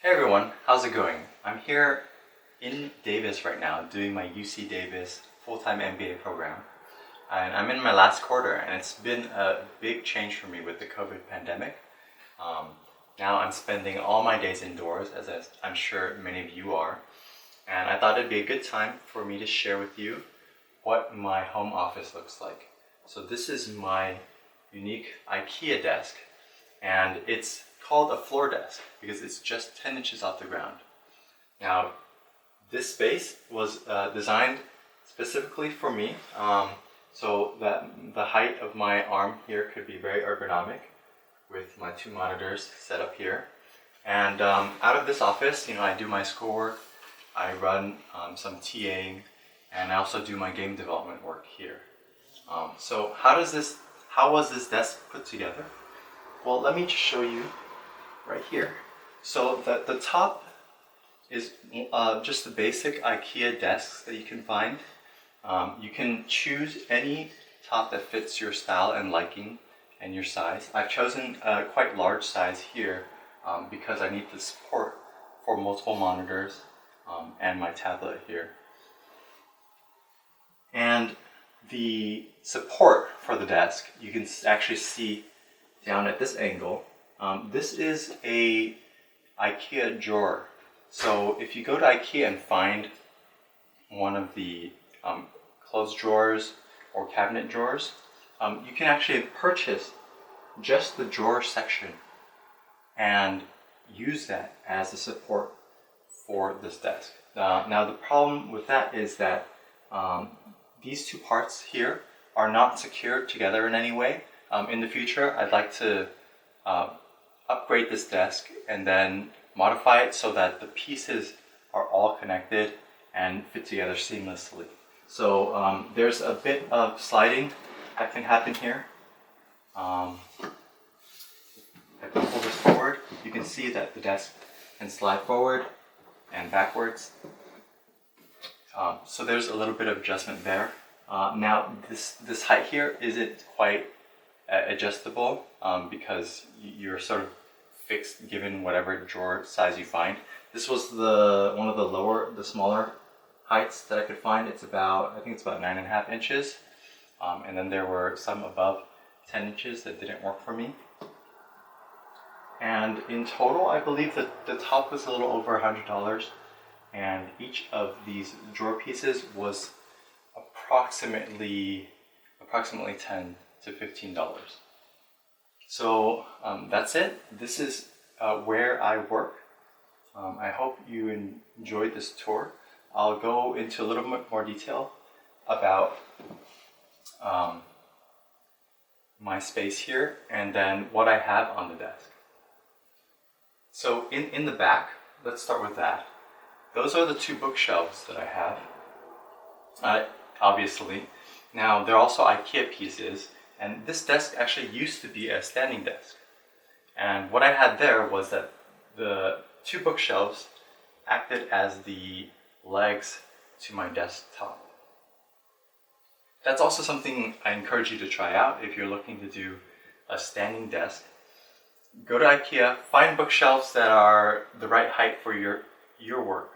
Hey everyone, how's it going? I'm here in Davis right now doing my UC Davis full-time MBA program. And I'm in my last quarter and it's been a big change for me with the COVID pandemic. Um, Now I'm spending all my days indoors, as I'm sure many of you are. And I thought it'd be a good time for me to share with you what my home office looks like. So this is my unique IKEA desk, and it's called a floor desk because it's just 10 inches off the ground. Now, this space was designed specifically for me, so that the height of my arm here could be very ergonomic with my two monitors set up here. And out of this office, I do my schoolwork, I run some TAing, and I also do my game development work here. So how was this desk put together? Well, let me just show you right here. So the top is just the basic IKEA desks that you can find. You can choose any top that fits your style and liking and your size. I've chosen a quite large size here because I need the support for multiple monitors and my tablet here. And the support for the desk, you can actually see down at this angle. This is a IKEA drawer. So if you go to IKEA and find one of the clothes drawers or cabinet drawers, you can actually purchase just the drawer section and use that as a support for this desk. Now the problem with that is that these two parts here are not secured together in any way. In the future, I'd like to upgrade this desk and then modify it so that the pieces are all connected and fit together seamlessly. So there's a bit of sliding that can happen here. If I pull this forward, you can see that the desk can slide forward and backwards. So there's a little bit of adjustment there. Now this height here isn't quite adjustable because you're sort of fixed given whatever drawer size you find. This was one of the smaller heights that I could find. I think it's about 9.5 inches. And then there were some above 10 inches that didn't work for me. And in total, I believe that the top was a little over $100, and each of these drawer pieces was approximately $10 to $15. So that's it. This is where I work. I hope you enjoyed this tour. I'll go into a little bit more detail about my space here and then what I have on the desk. So in the back, let's start with that. Those are the two bookshelves that I have, obviously. Now, they're also IKEA pieces, and this desk actually used to be a standing desk. And what I had there was that the two bookshelves acted as the legs to my desktop. That's also something I encourage you to try out if you're looking to do a standing desk. Go to IKEA, find bookshelves that are the right height for your work,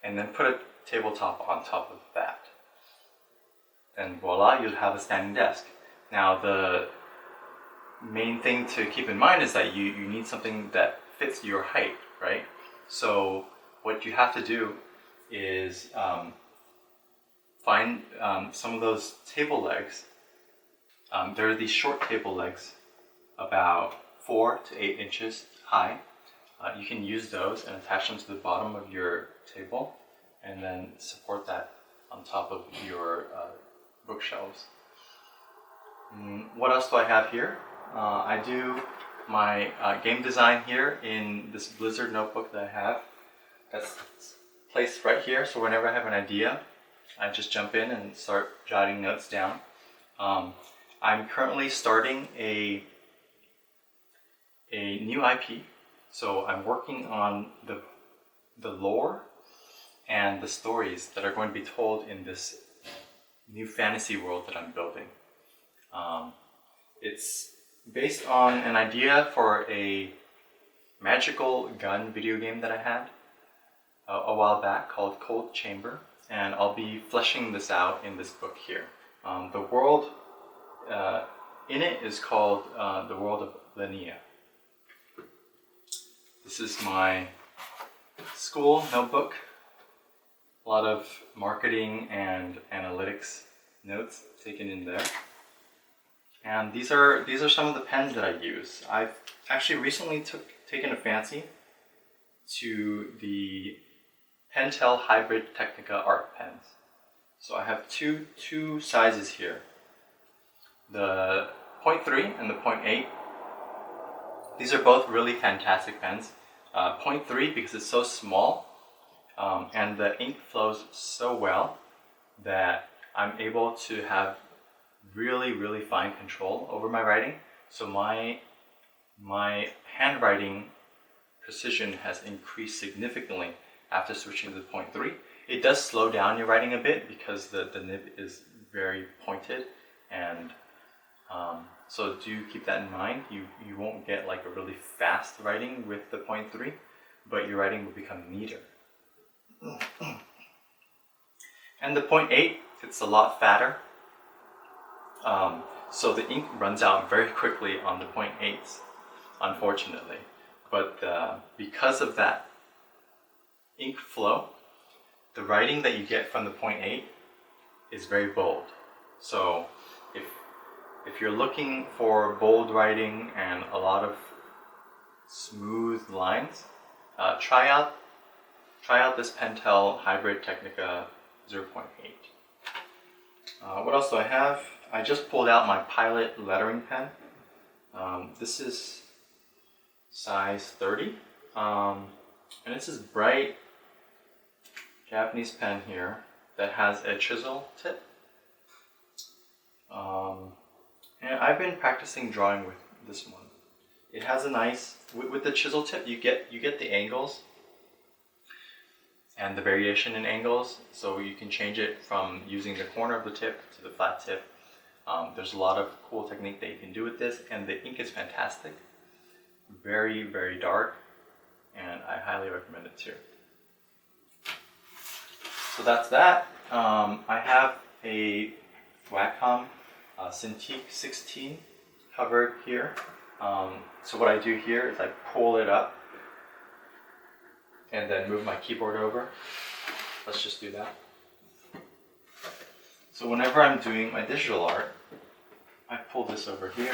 and then put a tabletop on top of that. And voila, you'll have a standing desk. Now the main thing to keep in mind is that you need something that fits your height, right? So what you have to do is find some of those table legs. There are these short table legs about 4 to 8 inches high. You can use those and attach them to the bottom of your table and then support that on top of your bookshelves. What else do I have here? I do my game design here in this Blizzard notebook that I have. That's placed right here, so whenever I have an idea, I just jump in and start jotting notes down. I'm currently starting a new IP, so I'm working on the lore and the stories that are going to be told in this new fantasy world that I'm building. It's based on an idea for a magical gun video game that I had a while back called Cold Chamber, and I'll be fleshing this out in this book here. The world in it is called the world of Linnea. This is my school notebook. A lot of marketing and analytics notes taken in there. And these are some of the pens that I use. I've actually recently taken a fancy to the Pentel Hybrid Technica art pens. So I have two sizes here. The 0.3 and the 0.8. These are both really fantastic pens. 0.3 because it's so small and the ink flows so well that I'm able to have really fine control over my writing. So my handwriting precision has increased significantly after switching to the 0.3. It does slow down your writing a bit because the nib is very pointed, and so do keep that in mind. You won't get like a really fast writing with the 0.3, but your writing will become neater. And the 0.8, it's a lot fatter. So the ink runs out very quickly on the 0.8s, unfortunately. But because of that ink flow, the writing that you get from the 0.8 is very bold. So if you're looking for bold writing and a lot of smooth lines, try out this Pentel Hybrid Technica 0.8. What else do I have? I just pulled out my Pilot lettering pen. This is size 30, and it's this bright Japanese pen here that has a chisel tip. And I've been practicing drawing with this one. It has a nice, with the chisel tip, you get the angles and the variation in angles, so you can change it from using the corner of the tip to the flat tip. There's a lot of cool technique that you can do with this, and the ink is fantastic. Very dark, and I highly recommend it too. So that's that. I have a Wacom Cintiq 16 covered here. So what I do here is I pull it up and then move my keyboard over. Let's just do that. So whenever I'm doing my digital art, I pull this over here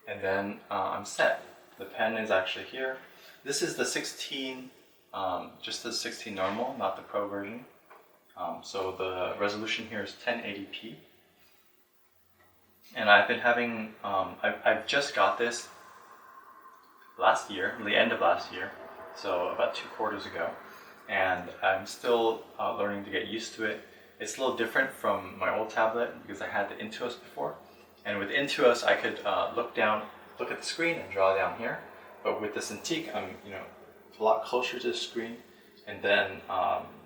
and then I'm set. The pen is actually here. This is the 16, just the 16 normal, not the Pro version. So the resolution here is 1080p. And I've been having, I've just got this last year, the end of last year, so about 2 quarters ago. And I'm still learning to get used to it. It's a little different from my old tablet because I had the Intuos before. And with Intuos, I could look at the screen and draw down here. But with the Cintiq, I'm a lot closer to the screen. And then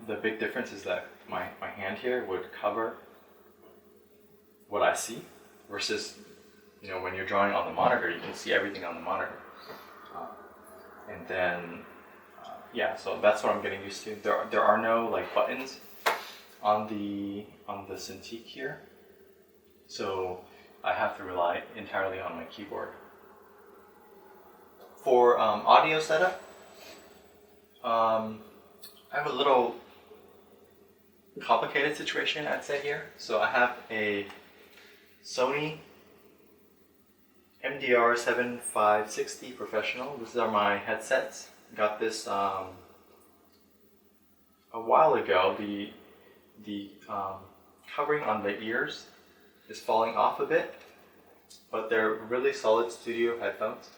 the big difference is that my hand here would cover what I see, versus when you're drawing on the monitor, you can see everything on the monitor. And then so that's what I'm getting used to. There are no like buttons on the Cintiq here, so I have to rely entirely on my keyboard. For audio setup, I have a little complicated situation, I'd say here. So I have a Sony MDR7560 Professional. These are my headsets. Got this a while ago. The covering on the ears is falling off a bit, but they're really solid studio headphones.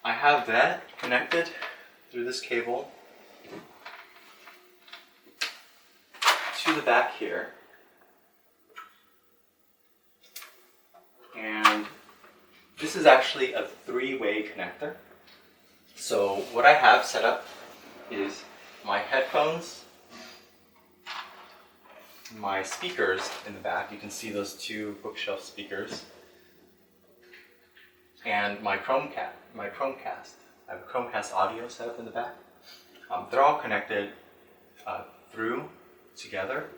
I have that connected through this cable to the back here, and this is actually a 3-way connector. So what I have set up is my headphones, my speakers in the back. You can see those 2 bookshelf speakers, and my Chromecast. I have Chromecast audio set up in the back. They're all connected through together.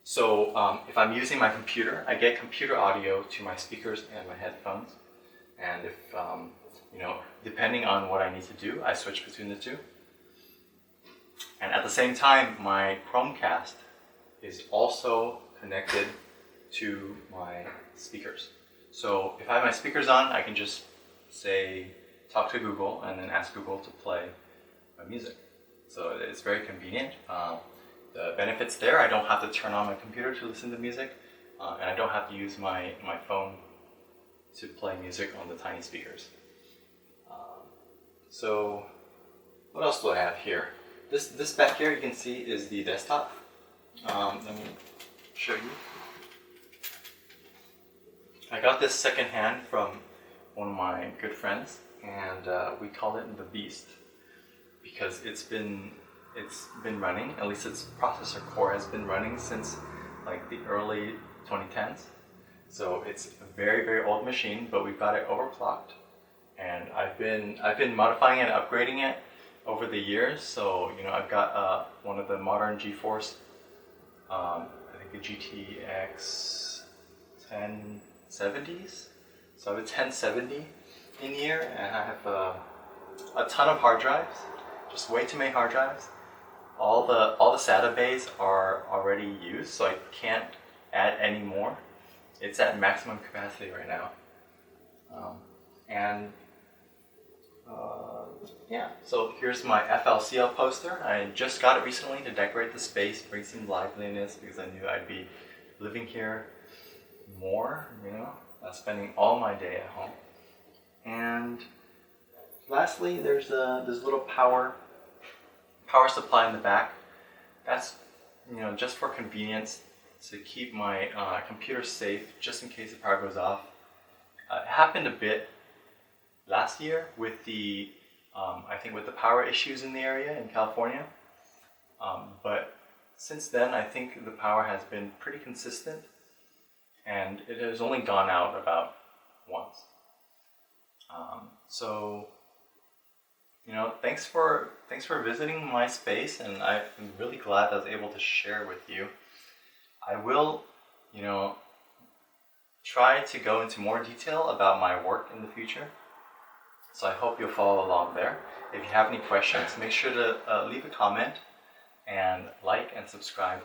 So if I'm using my computer, I get computer audio to my speakers and my headphones. And if, depending on what I need to do, I switch between the two. And at the same time, my Chromecast is also connected to my speakers. So if I have my speakers on, I can just say, talk to Google and then ask Google to play my music. So it's very convenient. The benefits there, I don't have to turn on my computer to listen to music, and I don't have to use my phone to play music on the tiny speakers. So what else do I have here? This back here you can see is the desktop. Let me show you. I got this secondhand from one of my good friends, and we call it the Beast because it's been running, at least its processor core has been running since like the early 2010s. So it's a very, very old machine, but we've got it overclocked, and I've been modifying it and upgrading it over the years. So I've got one of the modern GeForce, I think the GTX 1070s. So I have a 1070 in here, and I have a ton of hard drives, just way too many hard drives. All the SATA bays are already used, so I can't add any more. It's at maximum capacity right now. Yeah, so here's my FLCL poster. I just got it recently to decorate the space, bring some liveliness, because I knew I'd be living here more, spending all my day at home. And lastly, there's this little power supply in the back. That's just for convenience, to keep my computer safe just in case the power goes off. It happened a bit last year with the I think with the power issues in the area in California, but since then I think the power has been pretty consistent, and it has only gone out about once. So thanks for visiting my space, and I'm really glad I was able to share with you. I will, try to go into more detail about my work in the future. So I hope you'll follow along there. If you have any questions, make sure to leave a comment and like and subscribe